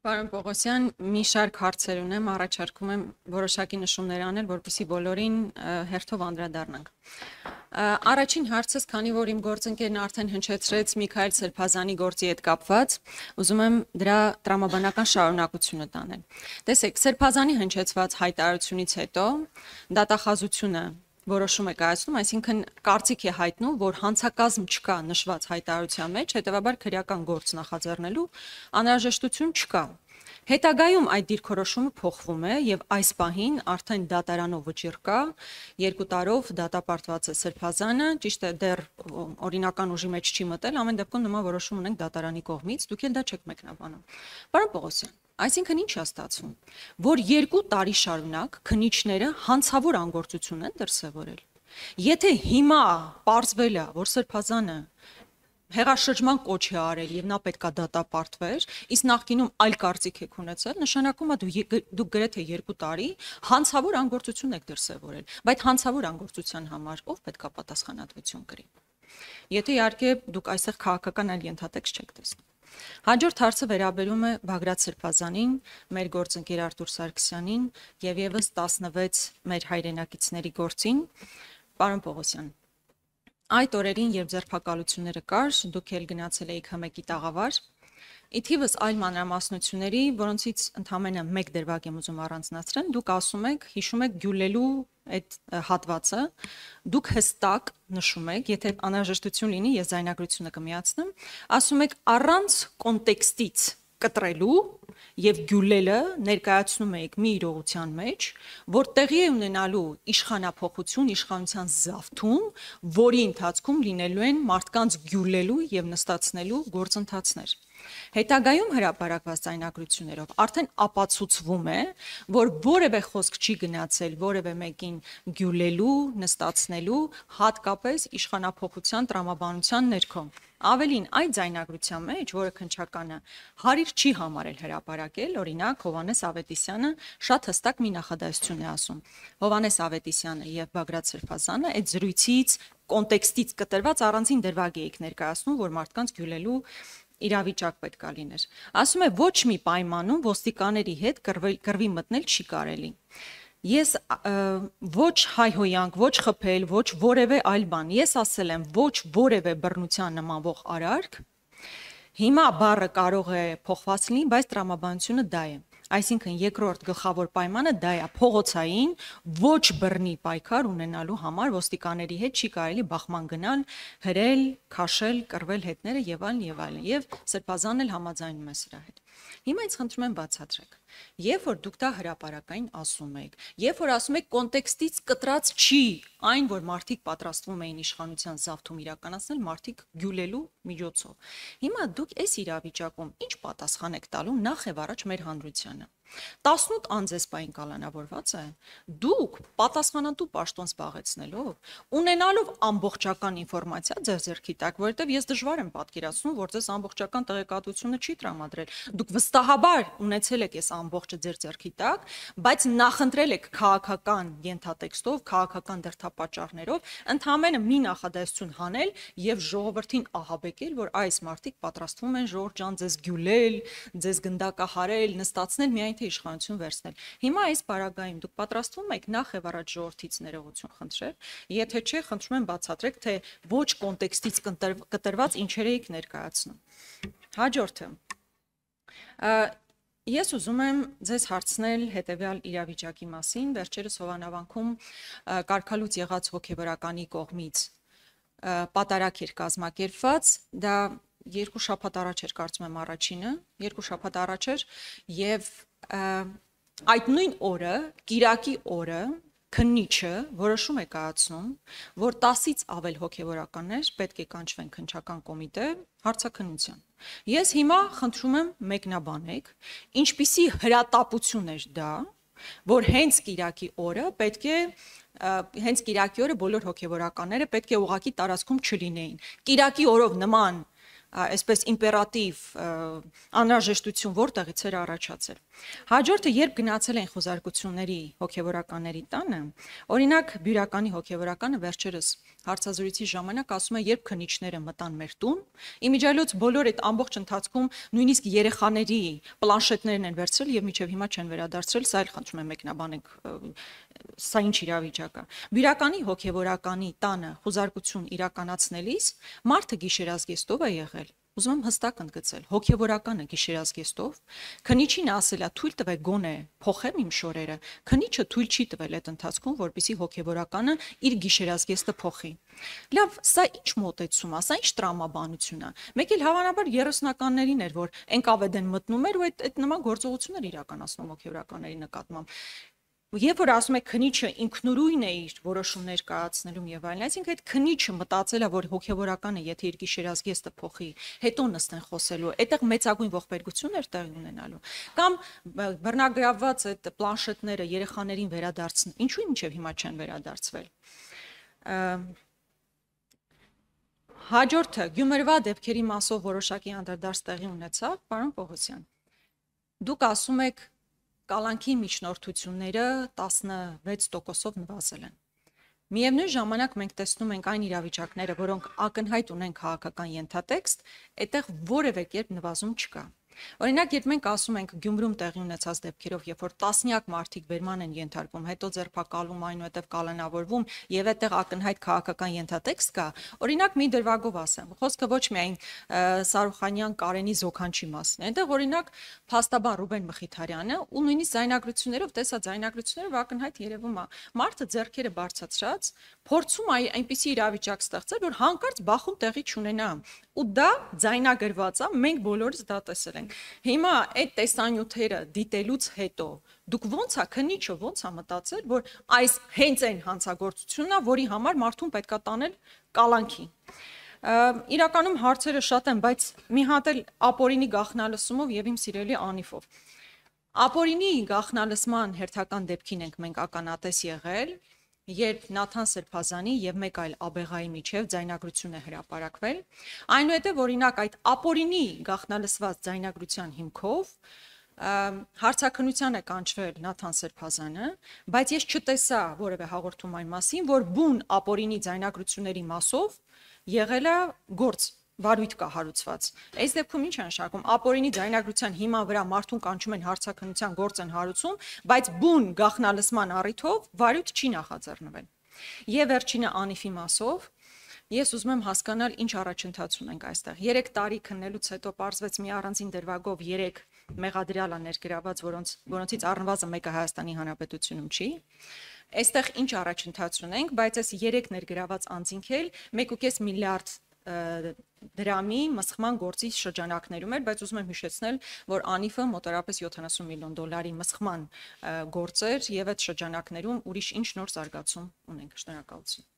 Պարոն Պողոսյան, մի շարք հարցեր ունեմ, առաջարկում եմ որոշակի նշումներ անել, որպեսզի բոլորին հերթով անդրադառնանք։ Առաջին հարցս, քանի որ իմ գործընկերն արդեն հնչեցրեց Միքայել Սրբազանի գործի հետ կապված, ուզում եմ դրա տրամաբանական շարունակությունը տանել։ Տեսեք, Սրբազանի հնչեցված հայտարարությունից հետո դատախազությունը որոշում է կայացնում, այսինքն կարծիք է հայտնում, որ հանցակազմ չկա նշված հայտարարության մեջ, հետևաբար քրեական գործ նախաձեռնելու անհրաժեշտություն չկա։ Հետագայում այդ դիրքորոշումը փոխվում է եւ այս պահին արդեն դատարանով վճիռ կա, 2 տարով դատապարտված է Սրբազանը, ճիշտ է, դեռ օրինական ուժի մեջ չի մտել, ամեն դեպքում նման որոշում ունենք դատարանի կողմից, դուք էլ դա չեք մեկնաբանում։ Պարոն Պողոսյան, այսինքն ինչ է ստացվում, որ 2 տարի շարունակ քննիչները հանցավոր անգործություն են դրսևորել։ Եթե հիմա պարզվել է, որ Սրբազանը հեղաշրջման կոչ է արել եւ նա պետքա դատապարտվեր, իսկ նախկինում այլ կարծիք եք ունեցել, նշանակում է դուք գրեթե 2 տարի հանցավոր անգործություն եք դրսևորել, բայց հանցավոր անգործության համար ով պետքա պատասխանատվություն կրի։ Եթե իհարկե դուք այստեղ քաղաքական այլ ենթատեքստ չեք տեսնում։ Հաջորդ հարցը վերաբերում է Բագրատ Սրբազանին, մեր գործընկեր Արտուր Սարգսյանին եւ եւս 16 մեր հայրենակիցների գործին։ Պարոն Պողոսյան, այդ օրերին, երբ ձերբակալությունները կար, դուք էլ գնացել եք ՀՄԿ-ի տաղավար, ի թիվս այլ մանրամասնությունների, որոնցից ընդամենը մեկ դրվագ եմ ուզում առանձնացնել, դուք ասում եք, հիշում եք Գյուլելու այդ հատվածը, դուք հստակ նշում եք, եթե անհրաժեշտություն լինի, ես ձայնագրությունը կմիացնեմ, ասում եք առանց կոնտեքստից կտրելու եւ Գյուլելը ներկայացնում եք մի իրողության մեջ, որ տեղի է ունենալու իշխանափոխություն, իշխանության զավթում, որի ընթացքում լինելու են մարդկանց գյուլելու եւ նստացնելու գործընթացներ։ Հետագայում հրապարակված ձայնագրություններով արդեն ապացուցվում է, որ որևէ խոսք չի գնացել որևէ մեկին գյուլելու, նստացնելու, հատկապես իշխանափոխության տրամաբանության ներքո։ Ավելին, այդ ձայնագրության մեջ, որը քննչականը հարիր չի համարել հրապարակել, օրինակ Հովհաննես Ավետիսյանը շատ հստակ մի նախադասություն է ասում։ Հովհաննես Ավետիսյանը եւ Բագրատ Սրբազանը այդ զրույցից, կոնտեքստից կտրված առանձին դրվագ եք ներկայացնում, որ մարդկանց գյուլելու իրավիճակ պետք է լիներ։ Ասում է ոչ մի պայմանում ոստիկաների հետ կռվի մտնել չի կարելի։ Ես ոչ հայհոյանք, ոչ խփել, ոչ որևէ այլ բան։ Ես ասել եմ ոչ որևէ բռնության նմանվող արարք։ Հիմա բառը կարող է փոխված լինի, բայց տրամաբանությունը դա է։ Այսինքն երկրորդ գլխավոր պայմանը դա է, փողոցային ոչ բռնի պայքար ունենալու համար ոստիկաների հետ չի կարելի բախման գնալ, հրել, քաշել, կռվել հետները եւ այլն եւ այլն։ Եվ Սրբազանն էլ համաձայնում է սրա հետ։ Հիմա ինձ խնդրում եմ բացատրեք։ Երբ որ դուք դա հրապարակային ասում եք, երբ որ ասում եք կոնտեքստից կտրած չի այն, որ մարդիկ պատրաստվում էին իշխանության զավթում իրականացնել մարդիկ գյուլելու միջոցով։ Հիմա դուք այս իրավիճակում ինչ պատասխան եք տալու նախ եւ առաջ մեր հանրությանը։ 18 անձեսպային կալանավորված է, դուք պատասխանատու պաշտոն զբաղեցնելով, ունենալով ամբողջական ինֆորմացիա ձեր ձեռքի տակ, որովհետև ես դժվար եմ պատկերացնում, որ ձեզ ամբողջական տեղեկատվությունը չի տրամադրել։ Դուք վստահաբար ունեցել եք այս ամբողջը ձեր ձեռքի տակ, բայց նախընտրել եք քաղաքական ենթատեքստով, քաղաքական դրդապատճառներով, ընդհանրապես մի նախադասություն հանել եւ ժողովրդին ահաբեկել, որ այս մարդիկ պատրաստվում են Ժորժ ջան ձեզ գյուլել, ձեզ գնդակահարել, նստացնել միայն թե իշխանություն վերցնել։ Հիմա այս պարագայում դուք պատրաստվում եք նախ եւ առաջ ժողովրդից ներողություն խնդրել, եթե չէ, խնդրում եմ բացատրեք, թե ոչ կոնտեքստից կտրված ինչեր եք ներկայացնում։ Հաջորդը։ Ես ուզում եմ ձեզ հարցնել հետեւյալ իրավիճակի մասին, վերջերս Հովանավանքում կարգալուց եղած հոգեվորականի կողմից պատարակ էր կազմակերպված, դա 2 շաբաթ առաջ էր, կարծում եմ առաջինը, 2 շաբաթ առաջ էր եւ այդ նույն օրը, Կիրակի օրը քննիչը որոշում է կայացնում, որ 10-ից ավել հոգեվորականներ պետք է կանչվեն քննչական կոմիտե հարցաքննության։ Ես հիմա խնդրում եմ մեկնաբանեք, ինչպիսի հրատապություն էր դա, որ հենց Կիրակի օրը պետք է հենց Կիրակի օրը բոլոր հոգեվորականները պետք է ուղղակի տարածքում չլինեին։ Կիրակի օրով նման այսպես իմպերատիվ անհրաժեշտություն որտեղից էր առաջացել։ Հաջորդը, երբ գնացել են խոզարկությունների հոգևորականների տանը, օրինակ Բյուրականի հոգևորականը վերջերս հարցազրույցի ժամանակ ասում է, երբ քննիչները մտան մեր տուն, իմիջիայլոց բոլոր այդ ամբողջ ընթացքում նույնիսկ երեխաների պլանշետներն են վերցրել եւ միջև հիմա չեն վերադարձրել, սա էլ խնդրում եմ մեկնաբանեք, սա ինչ իրավիճակ է։ Վիրականի հոգեվորականի տանը խուզարկություն իրականացնելիս մարդը գիշերազգեստով է եղել։ Ուզում եմ հստակ ընդգծել, հոգեվորականը գիշերազգեստով, քննիչին ասելա թույլ տվեք գոնե փոխեմ իմ շորերը, քննիչը թույլ չի տվել այդ ընթացքում, որպեսզի հոգեվորականը իր գիշերազգեստը փոխի։ Լավ, սա ինչ մոտեցում է, սա ինչ տրամաբանություն է։ Մեկ էլ հավանաբար 30-ականներին էր, որ ՆԿՎԴ-ն մտնում էր ու այդ նման գործողություններ իրականացնում հոգեվորականների նկատմամբ։ Երբ որ ասում եք քննիչը ինքնուրույն է իր որոշումներ կայացնելուն եւ այլն, այսինքն այդ քննիչը մտածել է, որ հոգեվորականը եթե իր գիշերազգեստը փոխի, հետո նստեն խոսելու, այդտեղ մեծագույն ողբերգություն էր տեղի ունենալու։ Կամ բռնագրավված այդ պլանշետները երեխաներին վերադարձն, ինչու մինչեւ հիմա չեն վերադարձվել։ Հաջորդը Գյումրվա դեպքերի մասով որոշակի անդրադարձ տեղի ունեցավ, պարոն Պողոսյան։ Դուք ասում եք կալանքի միջնորդությունները 16%-ով նվազել են։ Միևնույն ժամանակ մենք տեսնում ենք այն իրավիճակները, որոնք ակնհայտ ունեն քաղաքական ենթատեքստ, այդտեղ որևէ կերպ նվազում չկա։ Օրինակ, երբ մենք ասում ենք Գյումրում տեղի ունեցած դեպքերով, երբ որ տասնյակ մարդիկ բերման են ենթարկվում, հետո ձերբակալում, այնուհետև կալանավորվում եւ այդտեղ ակնհայտ քաղաքական ենթատեքստ կա, օրինակ մի դրվագով ասեմ, խոսքը ոչ միայն Սարուխանյան Կարենի զոքանչի մասն է, այդտեղ օրինակ փաստաբան Ռուբեն Մխիթարյանը ու նույնիսկ ձայնագրություններով տեսա ձայնագրություններով ակնհայտ երևում է մարդը ձեռքերը բարձրացրած, փորձում է այնպիսի իրավիճակ ստեղծել, որ հանկարծ բախում տեղի չունենա, ու դա ձայնագրված է, մենք բոլորս դա տեսել ենք։ Հիմա այդ տեսանյութերը դիտելուց հետո դուք ո՞նց է քննիչը ո՞նց է մտածել, որ այս հենց այն հանցագործությունն է, որի համար մարդուն պետքա տանել կալանքի։ Իրականում հարցերը շատ են, բայց մի հատ էլ ապօրինի գաղտնալսումով եւ իմ սիրելի Անիֆով։ Ապօրինի գաղտնալսման հերթական դեպքին ենք մենք ականատես եղել, երբ Նաթան Սրբազանի եւ մեկ այլ աբեղայի միջև ձայնագրություն է հրապարակվել, այնուհետև օրինակ այդ ապօրինի գաղտնալսված ձայնագրության հիմքով հարցաքննության է կանչվել Նաթան Սրբազանը, բայց ես չտեսա որևէ հաղորդում այն մասին, որ բուն ապօրինի ձայնագրությունների մասով եղել է գործ վարույթ կա հարուցված։ Այս դեպքում ինչ է նշանակում, ապօրինի ձայնագրության հիման վրա մարդուն կանչում են հարցաքննության գործ են հարուցում, բայց բուն գաղտնալսման առիթով վարույթ չի նախաձեռնվել։ Եվ վերջինը Անիֆի մասով, ես ուզում եմ հասկանալ ինչ առաջընթաց ունենք այստեղ։ 3 տարի քննելուց հետո պարզվեց մի առանձին դրվագով 3 մեղադրյալ է ներգրաված, որոնցից առնվազն մեկը Հայաստանի Հանրապետությունում չի։ Այստեղ ինչ առաջընթաց ունենք, բայց այս 3 ներգրաված անձինք էլ 1.5 միլիարդ դրամի մսխման գործի շրջանակներում էր, բայց ուզում եմ հիշեցնել, որ Անիֆը մոտարապես 70 միլիոն դոլարի մսխման գործ էր եւ այդ շրջանակներում ուրիշ ինչ նոր զարգացում ունենք։ Շնորհակալություն։